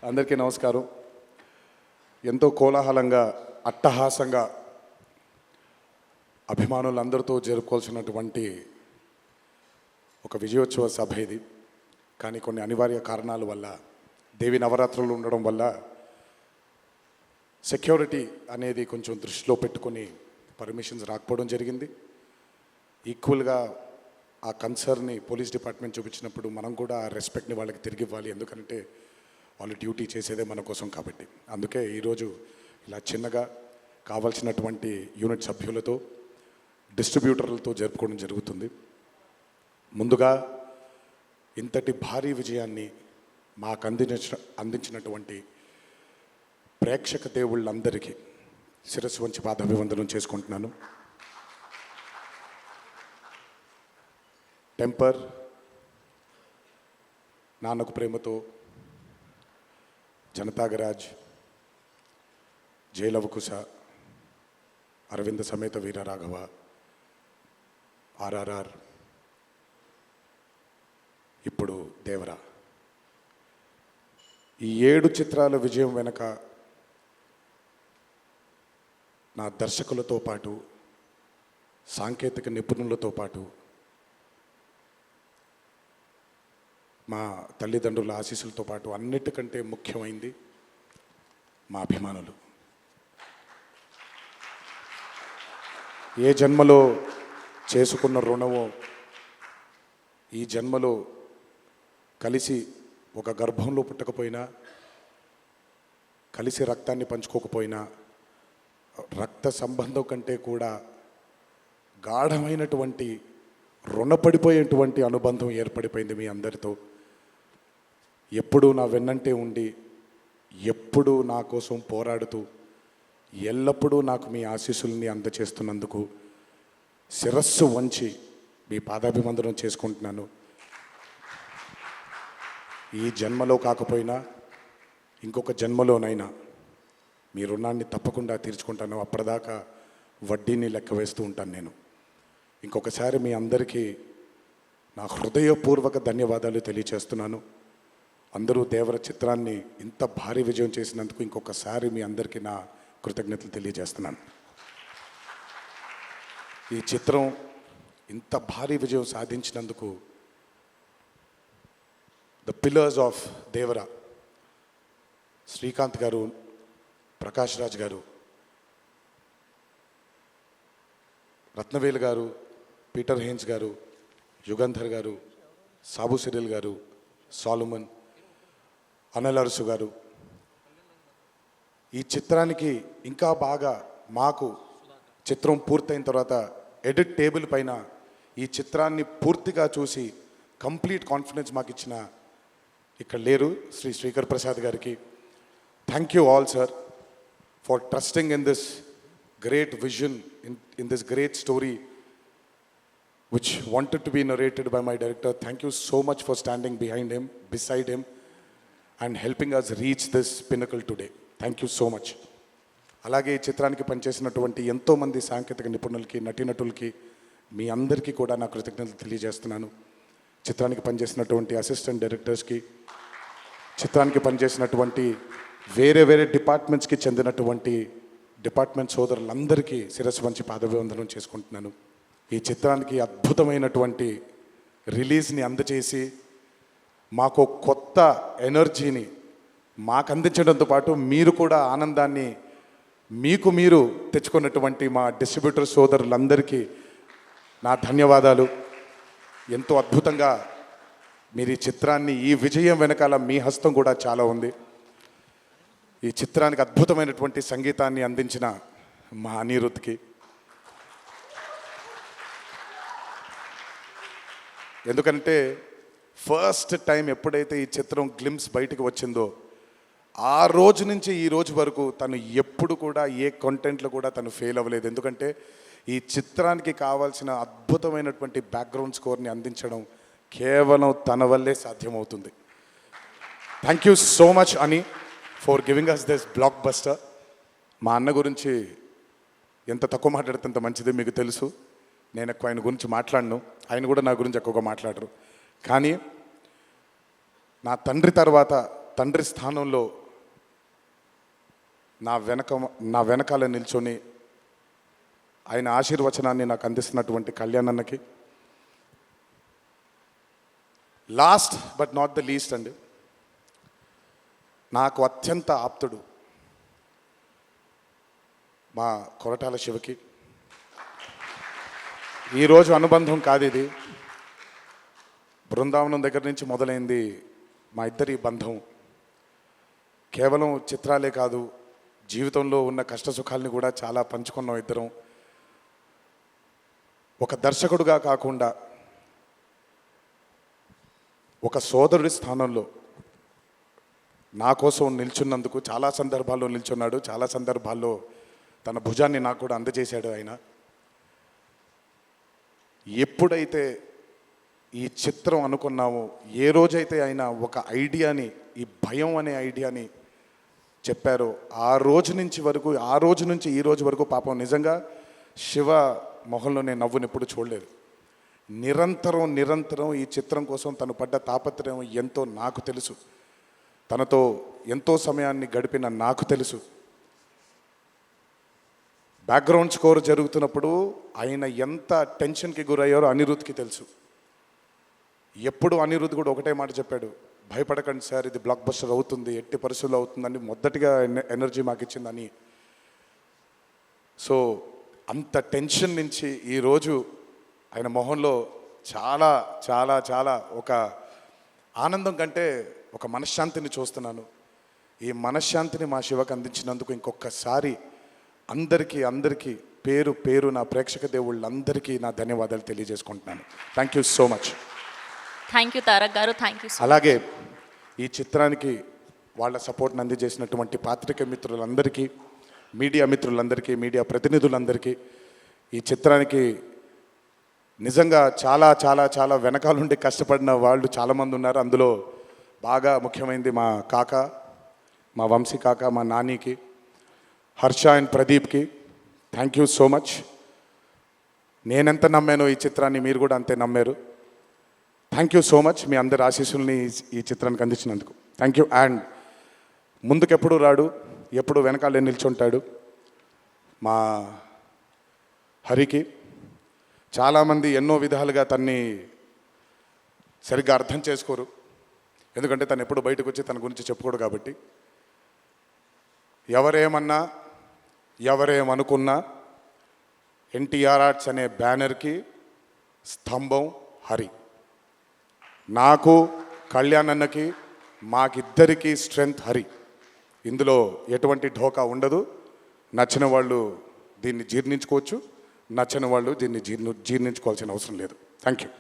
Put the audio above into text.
అందరికీ నమస్కారం. ఎంతో కోలాహలంగా అట్టహాసంగా అభిమానులందరితో జరుపుకోవాల్సినటువంటి ఒక విజయోత్సవ సభ ఇది. కానీ కొన్ని అనివార్య కారణాల వల్ల, దేవి నవరాత్రులు ఉండడం వల్ల సెక్యూరిటీ అనేది కొంచెం దృష్టిలో పెట్టుకొని పర్మిషన్స్ రాకపోవడం జరిగింది. ఈక్వల్గా ఆ కన్సర్న్ని పోలీస్ డిపార్ట్మెంట్ చూపించినప్పుడు మనం కూడా ఆ రెస్పెక్ట్ని వాళ్ళకి తిరిగి ఇవ్వాలి. ఎందుకంటే వాళ్ళు డ్యూటీ చేసేదే మన కోసం కాబట్టి. అందుకే ఈరోజు ఇలా చిన్నగా కావాల్సినటువంటి యూనిట్ సభ్యులతో, డిస్ట్రిబ్యూటర్లతో జరుపుకోవడం జరుగుతుంది. ముందుగా ఇంతటి భారీ విజయాన్ని మాకు అందించినటువంటి ప్రేక్షక దేవుళ్ళందరికీ శిరస్సు వంచి పాదాభివందనం చేసుకుంటున్నాను. టెంపర్, నాన్నకు ప్రేమతో, జనతాగరాజ్, జైలవకుశ, అరవింద సమేత వీరరాఘవ, ఆర్ఆర్ఆర్, ఇప్పుడు దేవరా, ఈ 7 చిత్రాల విజయం వెనక నా దర్శకులతో పాటు, సాంకేతిక నిపుణులతో పాటు, మా తల్లిదండ్రుల ఆశీస్సులతో పాటు అన్నిటికంటే ముఖ్యమైంది మా అభిమానులు. ఏ జన్మలో చేసుకున్న రుణమో ఈ జన్మలో కలిసి ఒక గర్భంలో పుట్టకపోయినా, కలిసి రక్తాన్ని పంచుకోకపోయినా, రక్త సంబంధం కంటే కూడా గాఢమైనటువంటి రుణపడిపోయేటువంటి అనుబంధం ఏర్పడిపోయింది మీ అందరితో. ఎప్పుడూ నా వెన్నంటే ఉండి, ఎప్పుడూ నా కోసం పోరాడుతూ, ఎల్లప్పుడూ నాకు మీ ఆశీస్సుల్ని అందచేస్తున్నందుకు శిరస్సు వంచి మీ పాదాభివందనం చేసుకుంటున్నాను. ఈ జన్మలో కాకపోయినా ఇంకొక జన్మలోనైనా మీ రుణాన్ని తప్పకుండా తీర్చుకుంటాను. అప్పటిదాకా వడ్డీని లెక్క వేస్తూ ఉంటాను నేను. ఇంకొకసారి మీ అందరికీ నా హృదయపూర్వక ధన్యవాదాలు తెలియచేస్తున్నాను. అందరూ దేవర చిత్రాన్ని ఇంత భారీ విజయం చేసినందుకు ఇంకొకసారి మీ అందరికీ నా కృతజ్ఞతలు తెలియజేస్తున్నాను. ఈ చిత్రం ఇంత భారీ విజయం సాధించినందుకు ద పిల్లర్స్ ఆఫ్ దేవర, శ్రీకాంత్ గారు, ప్రకాష్ రాజ్ గారు, రత్నవేలు గారు, పీటర్ హేన్స్ గారు, యుగంధర్ గారు, సాబు సిరిల్ గారు, సాలుమన్, అనిల్ అరసు గారు, ఈ చిత్రానికి ఇంకా బాగా మాకు చిత్రం పూర్తయిన తర్వాత ఎడిట్ టేబుల్ పైన ఈ చిత్రాన్ని పూర్తిగా చూసి కంప్లీట్ కాన్ఫిడెన్స్ మాకు ఇచ్చిన, ఇక్కడ లేరు, శ్రీ శ్రీకర్ ప్రసాద్ గారికి thank you all sir for trusting in this great vision, in this great story which wanted to be narrated by my director. Thank you so much for standing behind him, beside him, and helping us reach this pinnacle today. Thank you so much. అలాగే ఈ చిత్రానికి పనిచేసినటువంటి ఎంతోమంది సాంకేతిక నిపుణులకి, నటీనటులకి, మీ అందరికీ కూడా నా కృతజ్ఞతలు తెలియజేస్తున్నాను. చిత్రానికి పనిచేసినటువంటి అసిస్టెంట్ డైరెక్టర్స్కి, చిత్రానికి పనిచేసినటువంటి వేరే వేరే డిపార్ట్మెంట్స్కి చెందినటువంటి డిపార్ట్మెంట్ సోదరులందరికీ శిరస్సు వంచి పాదాభివందనం చేసుకుంటున్నాను. ఈ చిత్రానికి అద్భుతమైనటువంటి రిలీజ్ని అందచేసి మాకు కొత్త ఎనర్జీని మాకు అందించడంతో పాటు మీరు కూడా ఆనందాన్ని మీకు మీరు తెచ్చుకున్నటువంటి మా డిస్ట్రిబ్యూటర్ సోదరులందరికీ నా ధన్యవాదాలు. ఎంతో అద్భుతంగా మీరు ఈ చిత్రాన్ని, ఈ విజయం వెనకాల మీ హస్తం కూడా చాలా ఉంది. ఈ చిత్రానికి అద్భుతమైనటువంటి సంగీతాన్ని అందించిన మా అనిరుద్ధ్కి, ఎందుకంటే ఫస్ట్ టైం ఎప్పుడైతే ఈ చిత్రం గ్లిమ్స్ బయటకు వచ్చిందో ఆ రోజు నుంచి ఈ రోజు వరకు తను ఎప్పుడు కూడా ఏ కంటెంట్లో కూడా తను ఫెయిల్ అవ్వలేదు. ఎందుకంటే ఈ చిత్రానికి కావాల్సిన అద్భుతమైనటువంటి బ్యాక్గ్రౌండ్ స్కోర్ని అందించడం కేవలం తన వల్లే సాధ్యమవుతుంది. థ్యాంక్ యూ సో మచ్ అని for giving us this blockbuster. మా అన్న గురించి ఎంత తక్కువ మాట్లాడితే అంత మంచిది, మీకు తెలుసు. నేను ఎక్కువ ఆయన గురించి మాట్లాడను, ఆయన కూడా నా గురించి ఎక్కువగా మాట్లాడరు. కానీ నా తండ్రి తర్వాత తండ్రి స్థానంలో నా వెనకాల నిల్చొని ఆయన ఆశీర్వచనాన్ని నాకు అందిస్తున్నటువంటి కళ్యాణ్ అన్నకి, last but not the least అండి, నాకు అత్యంత ఆప్తుడు మా కొరటాల శివకి. ఈరోజు అనుబంధం కాదు ఇది, బృందావనం దగ్గర నుంచి మొదలైంది మా ఇద్దరి బంధం. కేవలం చిత్రాలే కాదు, జీవితంలో ఉన్న కష్ట సుఖాలని కూడా చాలా పంచుకున్నాం ఇద్దరం. ఒక దర్శకుడుగా కాకుండా ఒక సోదరుడి స్థానంలో నా కోసం నిల్చున్నందుకు చాలా సందర్భాల్లో నిల్చున్నాడు, చాలా సందర్భాల్లో తన భుజాన్ని నాకు కూడా అందజేశాడు ఆయన. ఎప్పుడైతే ఈ చిత్రం అనుకున్నామో, ఏ రోజైతే ఆయన ఒక ఐడియాని, ఈ భయం అనే ఐడియాని చెప్పారో, ఆ రోజు నుంచి ఈ రోజు వరకు పాపం నిజంగా శివ మొహంలో నేను నవ్వుని ఎప్పుడు చూడలేదు. నిరంతరం ఈ చిత్రం కోసం తను పడ్డ తాపత్రయం ఎంతో నాకు తెలుసు. తనతో ఎంతో సమయాన్ని గడిపిన నాకు తెలుసు. బ్యాక్గ్రౌండ్ స్కోర్ జరుగుతున్నప్పుడు ఆయన ఎంత టెన్షన్కి గురయ్యారో అనిరుద్ధ్కి తెలుసు. ఎప్పుడు అనిరుద్ధ్ కూడా ఒకటే మాట చెప్పాడు, భయపడకండి సార్, ఇది బ్లాక్ బస్టర్ అవుతుంది, ఎట్టి పరిస్థితుల్లో అవుతుందని మొదటిగా ఎనర్జీ మాకు ఇచ్చిందని. సో అంత టెన్షన్ నుంచి ఈరోజు ఆయన మొహంలో చాలా చాలా చాలా ఒక ఆనందం కంటే ఒక మనశ్శాంతిని చూస్తున్నాను. ఈ మనశ్శాంతిని మా శివకు అందించినందుకు ఇంకొకసారి అందరికీ పేరు నా ప్రేక్షక దేవుళ్ళందరికీ నా ధన్యవాదాలు తెలియజేసుకుంటున్నాను. Thank you so much. Thank you Tarak గారు, థ్యాంక్ యూ. అలాగే ఈ చిత్రానికి వాళ్ళ సపోర్ట్ని అందజేసినటువంటి పాత్రికేయ మిత్రులందరికీ, మీడియా మిత్రులందరికీ, మీడియా ప్రతినిధులందరికీ, ఈ చిత్రానికి నిజంగా చాలా చాలా చాలా వెనకాలండి కష్టపడిన వాళ్ళు చాలామంది ఉన్నారు. అందులో బాగా ముఖ్యమైనది మా కాక, మా వంశీ కాక, మా నానికి, హర్ష అండ్ ప్రదీప్కి థ్యాంక్ యూ సో మచ్. నేనెంత నమ్మానో ఈ చిత్రాన్ని మీరు కూడా అంతే నమ్మారు. Thank you so much. మీ అందరి ఆశీస్సుల్ని ఈ చిత్రానికి అందించినందుకు థ్యాంక్ యూ. అండ్ ముందుకెప్పుడు రాడు, ఎప్పుడు వెనకాలే నిల్చుంటాడు మా హరికి. చాలామంది ఎన్నో విధాలుగా తన్ని సరిగ్గా అర్థం చేసుకోరు, ఎందుకంటే తను ఎప్పుడు బయటకు వచ్చి తన గురించి చెప్పుకోడు కాబట్టి. ఎవరేమన్నా ఎవరేమనుకున్నా ఎన్టీఆర్ ఆర్ట్స్ అనే బ్యానర్కి స్తంభం హరి. నాకు, కళ్యాణ్ అన్నకి, మాకిద్దరికీ స్ట్రెంగ్త్ హరి. ఇందులో ఎటువంటి ఢోకా ఉండదు. నచ్చిన వాళ్ళు దీన్ని జీర్ణించుకోవచ్చు, నచ్చని వాళ్ళు దీన్ని జీర్ణించుకోవాల్సిన అవసరం లేదు. Thank you.